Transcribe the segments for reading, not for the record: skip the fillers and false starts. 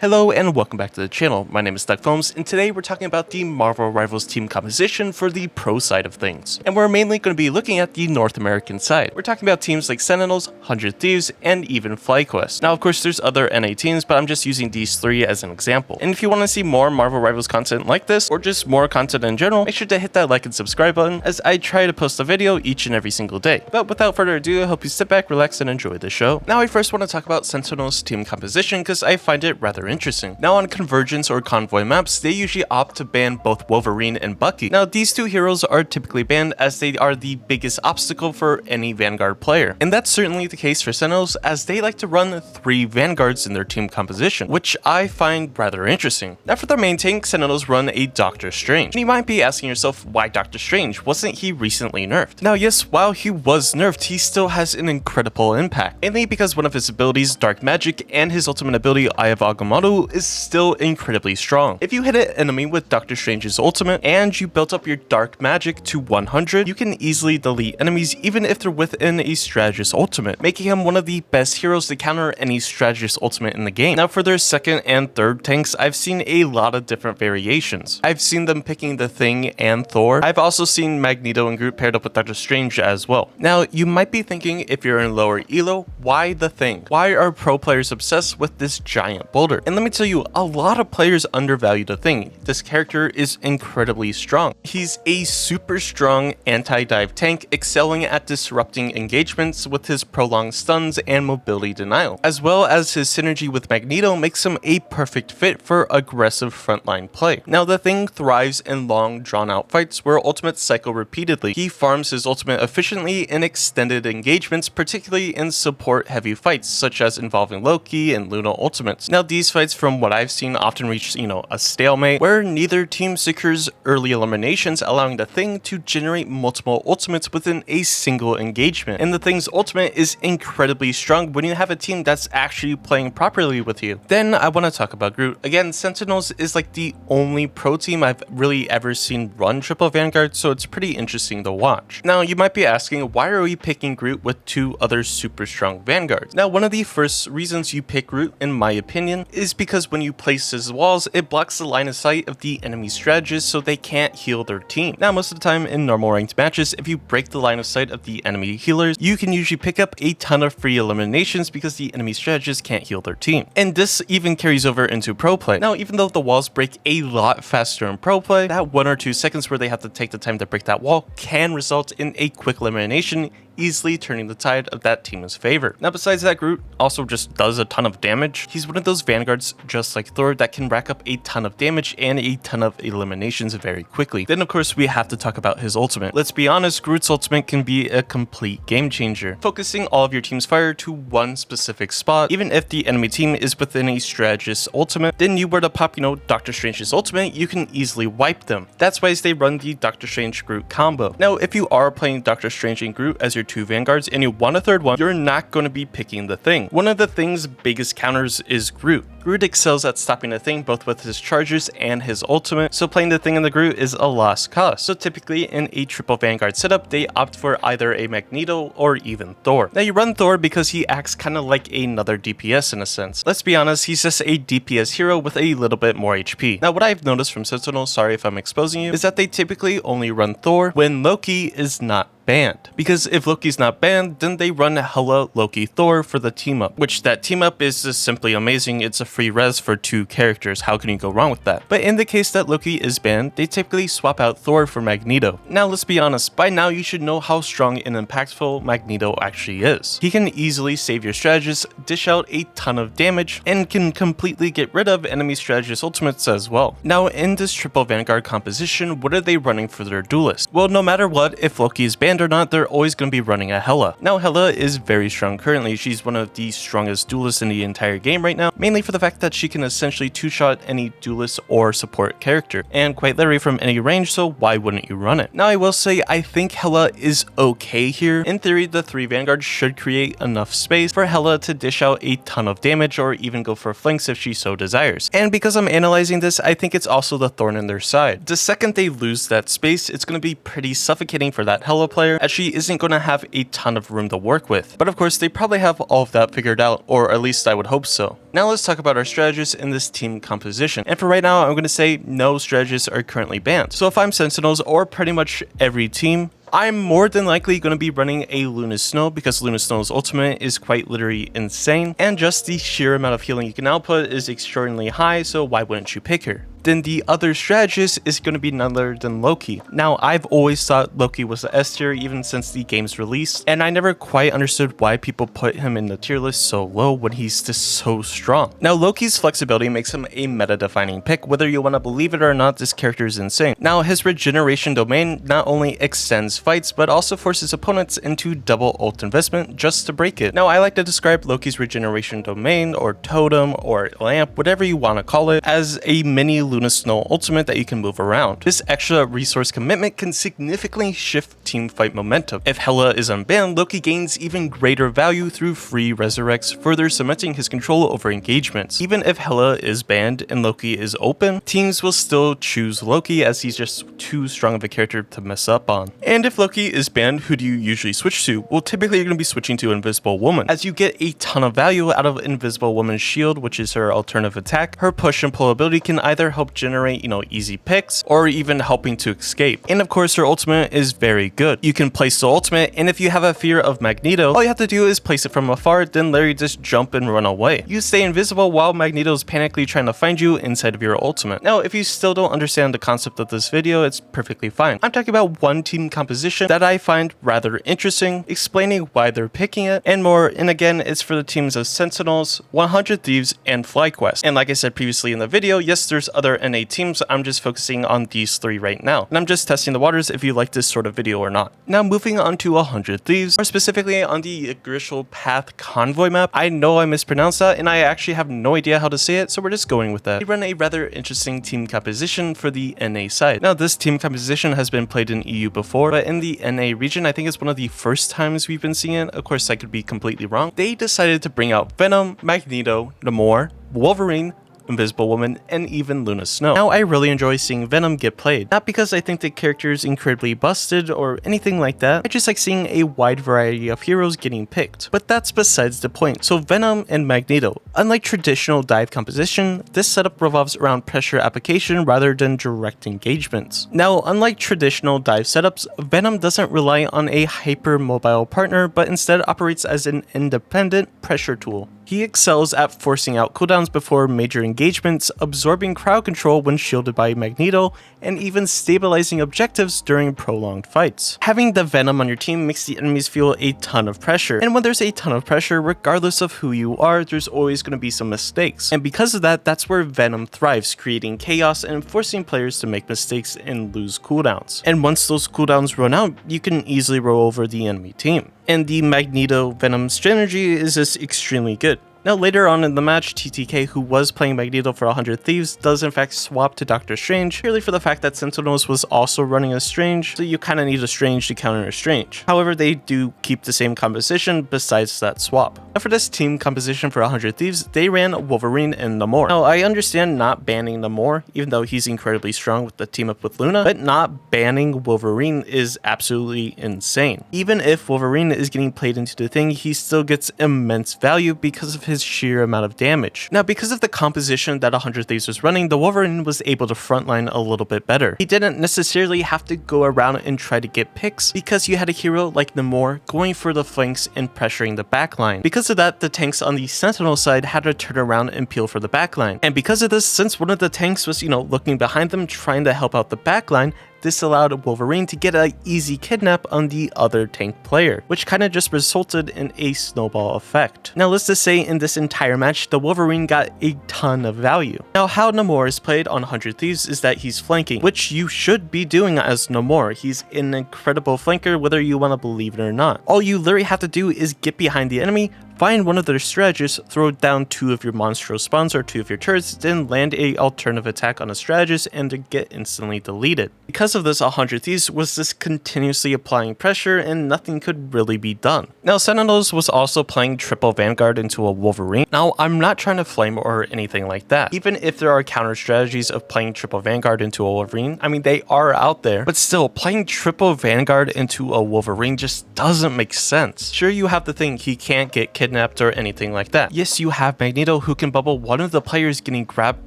Hello and welcome back to the channel. My name is DuckFilms and today we're talking about the Marvel Rivals team composition for the pro side of things. And we're mainly going to be looking at the North American side. We're talking about teams like Sentinels, 100 Thieves, and even FlyQuest. Now of course there's other NA teams, but I'm just using these three as an example. And if you want to see more Marvel Rivals content like this, or just more content in general, make sure to hit that like and subscribe button as I try to post a video each and every single day. But without further ado, I hope you sit back, relax, and enjoy the show. Now I first want to talk about Sentinels team composition because I find it rather interesting. Now on Convergence or Convoy maps, they usually opt to ban both Wolverine and Bucky. Now these two heroes are typically banned as they are the biggest obstacle for any Vanguard player. And that's certainly the case for Sentinels as they like to run 3 Vanguards in their team composition, which I find rather interesting. Now for their main tank, Sentinels run a Doctor Strange. And you might be asking yourself, why Doctor Strange? Wasn't he recently nerfed? Now yes, while he was nerfed, he still has an incredible impact. Mainly because one of his abilities, Dark Magik, and his ultimate ability, Eye of Agamotto, is still incredibly strong. If you hit an enemy with Doctor Strange's ultimate and you built up your Dark Magik to 100, you can easily delete enemies even if they're within a Strategist ultimate, making him one of the best heroes to counter any Strategist ultimate in the game. Now for their second and third tanks, I've seen a lot of different variations. I've seen them picking the Thing and Thor. I've also seen Magneto and Groot paired up with Doctor Strange as well. Now you might be thinking, if you're in lower elo, why the Thing? Why are pro players obsessed with this giant boulder? And let me tell you, a lot of players undervalue the Thing. This character is incredibly strong. He's a super strong anti-dive tank, excelling at disrupting engagements with his prolonged stuns and mobility denial, as well as his synergy with Magneto makes him a perfect fit for aggressive frontline play. Now the Thing thrives in long drawn-out fights where ultimates cycle repeatedly. He farms his ultimate efficiently in extended engagements, particularly in support-heavy fights such as involving Loki and Luna ultimates. Now these fights, from what I've seen, often reach, a stalemate where neither team secures early eliminations, allowing the Thing to generate multiple ultimates within a single engagement. And the Thing's ultimate is incredibly strong when you have a team that's actually playing properly with you. Then I want to talk about Groot. Again, Sentinels is like the only pro team I've really ever seen run triple Vanguard, so it's pretty interesting to watch. Now you might be asking, why are we picking Groot with 2 other super strong Vanguards? Now one of the first reasons you pick Groot, in my opinion, is because when you place his walls, it blocks the line of sight of the enemy strategists so they can't heal their team. Now most of the time in normal ranked matches, if you break the line of sight of the enemy healers, you can usually pick up a ton of free eliminations because the enemy strategists can't heal their team. And this even carries over into pro play. Now even though the walls break a lot faster in pro play, that 1 or 2 seconds where they have to take the time to break that wall can result in a quick elimination, easily turning the tide of that team's favor. Now besides that, Groot also just does a ton of damage. He's one of those Vanguards, just like Thor, that can rack up a ton of damage and a ton of eliminations very quickly. Then of course we have to talk about his ultimate. Let's be honest, Groot's ultimate can be a complete game changer, focusing all of your team's fire to one specific spot. Even if the enemy team is within a Strategist ultimate, then you were to pop, Doctor Strange's ultimate, you can easily wipe them. That's why they run the Doctor Strange Groot combo. Now if you are playing Doctor Strange and Groot as your 2 Vanguards and you want a third one, you're not going to be picking the Thing. One of the Thing's biggest counters is Groot. Groot excels at stopping the Thing both with his charges and his ultimate, so playing the Thing in the Groot is a lost cause. So typically in a triple Vanguard setup, they opt for either a Magneto or even Thor. Now you run Thor because he acts kind of like another DPS in a sense. Let's be honest, he's just a DPS hero with a little bit more HP. Now what I've noticed from Sentinels, sorry if I'm exposing you, is that they typically only run Thor when Loki is not banned. Because if Loki's not banned, then they run Hela, Loki, Thor for the team up, which that team up is just simply amazing. It's a free res for 2 characters. How can you go wrong with that? But in the case that Loki is banned, they typically swap out Thor for Magneto. Now let's be honest, by now you should know how strong and impactful Magneto actually is. He can easily save your strategists, dish out a ton of damage, and can completely get rid of enemy strategist ultimates as well. Now in this triple Vanguard composition, what are they running for their Duelist? Well, no matter what, if Loki is banned or not, they're always going to be running a Hela. Now Hela is very strong currently. She's one of the strongest duelists in the entire game right now, mainly for the fact that she can essentially 2-shot any duelist or support character, and quite literally from any range, so why wouldn't you run it? Now I will say I think Hela is okay here. In theory, the 3 Vanguards should create enough space for Hela to dish out a ton of damage or even go for flanks if she so desires. And because I'm analyzing this, I think it's also the thorn in their side. The second they lose that space, it's going to be pretty suffocating for that Hela play player, as she isn't going to have a ton of room to work with. But of course, they probably have all of that figured out, or at least I would hope so. Now let's talk about our strategists in this team composition. And for right now, I'm going to say no strategists are currently banned. So if I'm Sentinels or pretty much every team, I'm more than likely going to be running a Luna Snow because Luna Snow's ultimate is quite literally insane, and just the sheer amount of healing you can output is extraordinarily high, so why wouldn't you pick her? Then the other strategist is going to be none other than Loki. Now, I've always thought Loki was the S tier even since the game's release, and I never quite understood why people put him in the tier list so low when he's just so strong. Now, Loki's flexibility makes him a meta-defining pick. Whether you want to believe it or not, this character is insane. Now, his regeneration domain not only extends fights, but also forces opponents into double ult investment just to break it. Now, I like to describe Loki's regeneration domain, or totem, or lamp, whatever you want to call it, as a mini Luna Snow ultimate that you can move around. This extra resource commitment can significantly shift team fight momentum. If Hela is unbanned, Loki gains even greater value through free resurrects, further cementing his control over engagements. Even if Hela is banned and Loki is open, teams will still choose Loki as he's just too strong of a character to mess up on. And if Loki is banned, who do you usually switch to? Well, typically you're going to be switching to Invisible Woman, as you get a ton of value out of Invisible Woman's shield, which is her alternative attack. Her push and pull ability can either help generate, easy picks, or even helping to escape. And of course, her ultimate is very good. You can place the ultimate, and if you have a fear of Magneto, all you have to do is place it from afar, then literally just jump and run away. You stay invisible while Magneto's panically trying to find you inside of your ultimate. Now, if you still don't understand the concept of this video, it's perfectly fine. I'm talking about one team composition that I find rather interesting, explaining why they're picking it, and more. And again, it's for the teams of Sentinels, 100 Thieves, and FlyQuest. And like I said previously in the video, yes, there's other NA teams. I'm just focusing on these three right now, and I'm just testing the waters if you like this sort of video or not. Now moving on to 100 Thieves, or specifically on the Grishal Path Convoy map. I know I mispronounced that, and I actually have no idea how to say it, so we're just going with that. They run a rather interesting team composition for the NA side. Now this team composition has been played in EU before, but in the NA region, I think it's one of the first times we've been seeing it. Of course, I could be completely wrong. They decided to bring out Venom, Magneto, Namor, Wolverine, Invisible Woman, and even Luna Snow. Now, I really enjoy seeing Venom get played, not because I think the character is incredibly busted or anything like that. I just like seeing a wide variety of heroes getting picked, but that's besides the point. So Venom and Magneto, unlike traditional dive composition, this setup revolves around pressure application rather than direct engagements. Now, unlike traditional dive setups, Venom doesn't rely on a hyper-mobile partner, but instead operates as an independent pressure tool. He excels at forcing out cooldowns before major engagements, absorbing crowd control when shielded by Magneto, and even stabilizing objectives during prolonged fights. Having the Venom on your team makes the enemies feel a ton of pressure, and when there's a ton of pressure, regardless of who you are, there's always going to be some mistakes. And because of that, that's where Venom thrives, creating chaos and forcing players to make mistakes and lose cooldowns. And once those cooldowns run out, you can easily roll over the enemy team. And the Magneto-Venom synergy is just extremely good. Now later on in the match, TTK, who was playing Magneto for 100 Thieves, does in fact swap to Doctor Strange, purely for the fact that Sentinels was also running a Strange, so you kind of need a Strange to counter a Strange. However, they do keep the same composition besides that swap. Now for this team composition for 100 Thieves, they ran Wolverine and Namor. Now I understand not banning Namor, even though he's incredibly strong with the team up with Luna, but not banning Wolverine is absolutely insane. Even if Wolverine is getting played into the thing, he still gets immense value because of his sheer amount of damage. Now, because of the composition that 100 Thieves was running, the Wolverine was able to frontline a little bit better. He didn't necessarily have to go around and try to get picks because you had a hero like Namor going for the flanks and pressuring the backline. Because of that, the tanks on the Sentinel side had to turn around and peel for the backline. And because of this, since one of the tanks was, looking behind them trying to help out the backline, this allowed Wolverine to get an easy kidnap on the other tank player, which kind of just resulted in a snowball effect. Now let's just say in this entire match, the Wolverine got a ton of value. Now how Namor is played on 100 Thieves is that he's flanking, which you should be doing as Namor. He's an incredible flanker whether you want to believe it or not. All you literally have to do is get behind the enemy, find one of their strategists, throw down 2 of your monstro spawns or 2 of your turrets, then land a alternative attack on a strategist and to get instantly deleted. Because of this, 100 Thieves was just continuously applying pressure and nothing could really be done. Now Sentinels was also playing triple Vanguard into a Wolverine. Now I'm not trying to flame or anything like that. Even if there are counter strategies of playing triple Vanguard into a Wolverine, I mean they are out there, but still playing triple Vanguard into a Wolverine just doesn't make sense. Sure, you have the thing he can't get kidnapped or anything like that. Yes, you have Magneto who can bubble one of the players getting grabbed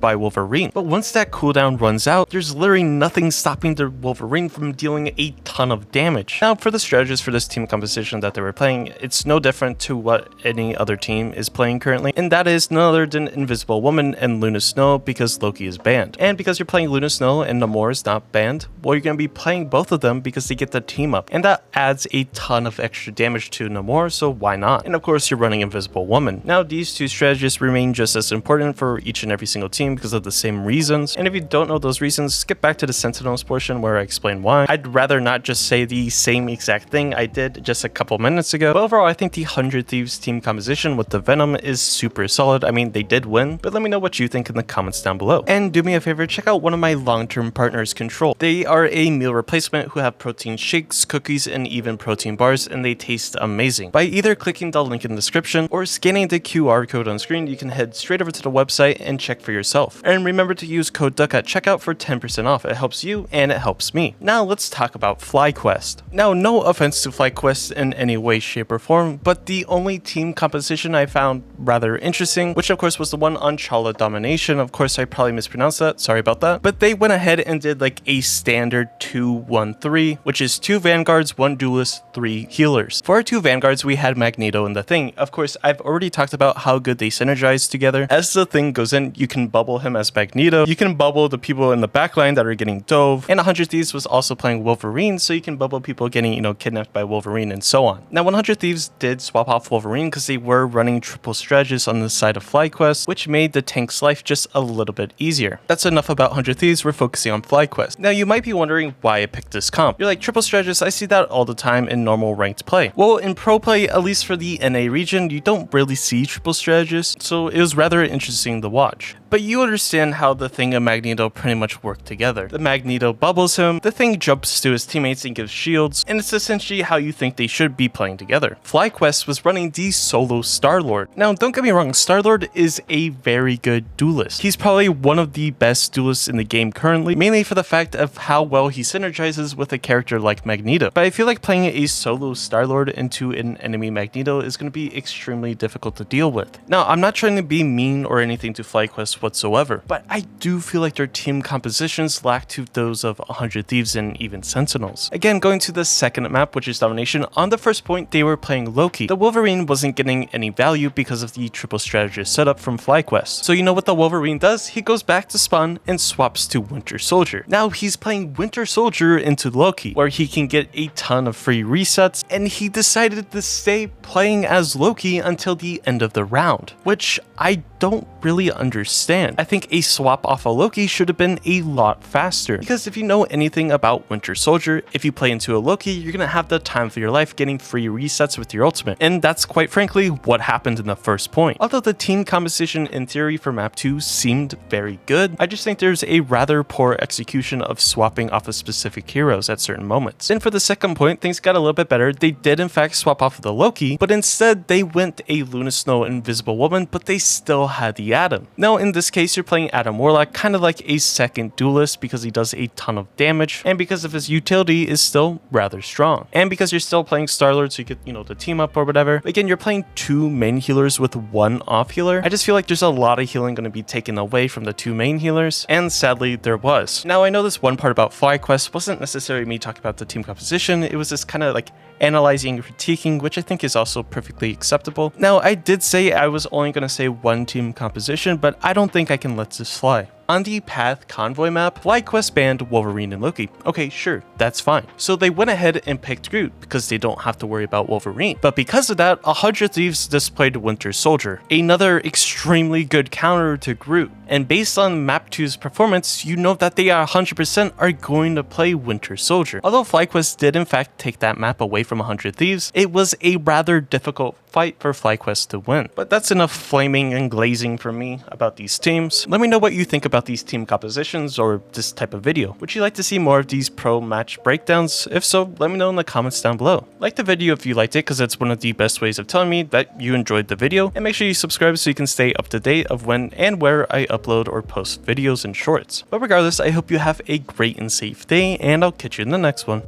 by Wolverine, but once that cooldown runs out, there's literally nothing stopping the Wolverine from dealing a ton of damage. Now for the strategists for this team composition that they were playing, it's no different to what any other team is playing currently, and that is none other than Invisible Woman and Luna Snow because Loki is banned. And because you're playing Luna Snow and Namor is not banned, well, you're going to be playing both of them because they get the team up, and that adds a ton of extra damage to Namor, so why not? And of course you're running Invisible Woman. Now these 2 strategists remain just as important for each and every single team because of the same reasons, and if you don't know those reasons, skip back to the Sentinels portion where I explain why. I'd rather not just say the same exact thing I did just a couple minutes ago, but overall I think the 100 Thieves team composition with the Venom is super solid. I mean they did win, but let me know what you think in the comments down below. And do me a favor, check out one of my long-term partners, Control. They are a meal replacement who have protein shakes, cookies, and even protein bars, and they taste amazing. By either clicking the link in the description or scanning the QR code on screen, you can head straight over to the website and check for yourself. And remember to use code DUCK at checkout for 10% off. It helps you and it helps me. Now let's talk about FlyQuest. Now no offense to FlyQuest in any way, shape, or form, but the only team composition I found rather interesting, which of course was the one on Chala Domination. Of course I probably mispronounced that, sorry about that, but they went ahead and did like a standard 2-1-3, which is 2 Vanguards, 1 Duelist, 3 healers. For our 2 Vanguards we had Magneto and the Thing. Of course I've already talked about how good they synergize together. As the Thing goes in, you can bubble him as Magneto, you can bubble the people in the backline that are getting dove, and 100 Thieves was also playing Wolverine, so you can bubble people getting, kidnapped by Wolverine and so on. Now 100 Thieves did swap off Wolverine because they were running triple strategists on the side of FlyQuest, which made the tank's life just a little bit easier. That's enough about 100 Thieves, we're focusing on FlyQuest. Now you might be wondering why I picked this comp. You're like, triple strategist, I see that all the time in normal ranked play. Well, in pro play, at least for the NA region, you don't really see triple strategists, so it was rather interesting to watch. But you understand how the Thing and Magneto pretty much work together. The Magneto bubbles him, the Thing jumps to his teammates and gives shields, and it's essentially how you think they should be playing together. FlyQuest was running the solo Star-Lord. Now don't get me wrong, Star-Lord is a very good duelist. He's probably one of the best duelists in the game currently, mainly for the fact of how well he synergizes with a character like Magneto. But I feel like playing a solo Star-Lord into an enemy Magneto is going to be extremely difficult to deal with. Now I'm not trying to be mean or anything to FlyQuest whatsoever, but I do feel like their team compositions lack to those of 100 Thieves and even Sentinels. Again, going to the second map, which is Domination, on the first point they were playing Loki. The Wolverine wasn't getting any value because of the triple strategist setup from FlyQuest. So you know what the Wolverine does? He goes back to spawn and swaps to Winter Soldier. Now he's playing Winter Soldier into Loki, where he can get a ton of free resets, and he decided to stay playing as Loki until the end of the round, which I don't really understand. I think a swap off of Loki should have been a lot faster, because if you know anything about Winter Soldier, if you play into a Loki, you're gonna have the time of your life getting free resets with your ultimate, and that's quite frankly what happened in the first point. Although the team composition in theory for map 2 seemed very good, I just think there's a rather poor execution of swapping off of specific heroes at certain moments. Then for the second point, things got a little bit better. They did in fact swap off of the Loki, but instead they went a Luna Snow Invisible Woman, but they still had the Atom. Now in this case you're playing Adam Warlock kind of like a second duelist because he does a ton of damage, and because of his utility is still rather strong, and because you're still playing Star-Lord so you get the team up or whatever. Again, you're playing 2 main healers with 1 off healer. I just feel like there's a lot of healing going to be taken away from the 2 main healers, and sadly there was. Now I know this one part about FlyQuest wasn't necessarily me talking about the team composition, it was just kind of like analyzing and critiquing, which I think is also perfectly acceptable. Now I did say I was only going to say 1 team composition, but I don't think I can let this fly. On the Path Convoy map, FlyQuest banned Wolverine and Loki. Okay, sure, that's fine. So they went ahead and picked Groot because they don't have to worry about Wolverine. But because of that, 100 Thieves displayed Winter Soldier, another extremely good counter to Groot. And based on Map 2's performance, you know that they 100% are going to play Winter Soldier. Although FlyQuest did in fact take that map away from 100 Thieves, it was a rather difficult fight for FlyQuest to win. But that's enough flaming and glazing for me about these teams. Let me know what you think about these team compositions or this type of video. Would you like to see more of these pro match breakdowns? If so, let me know in the comments down below. Like the video if you liked it, because it's one of the best ways of telling me that you enjoyed the video, and make sure you subscribe so you can stay up to date of when and where I upload or post videos and shorts. But regardless, I hope you have a great and safe day, and I'll catch you in the next one.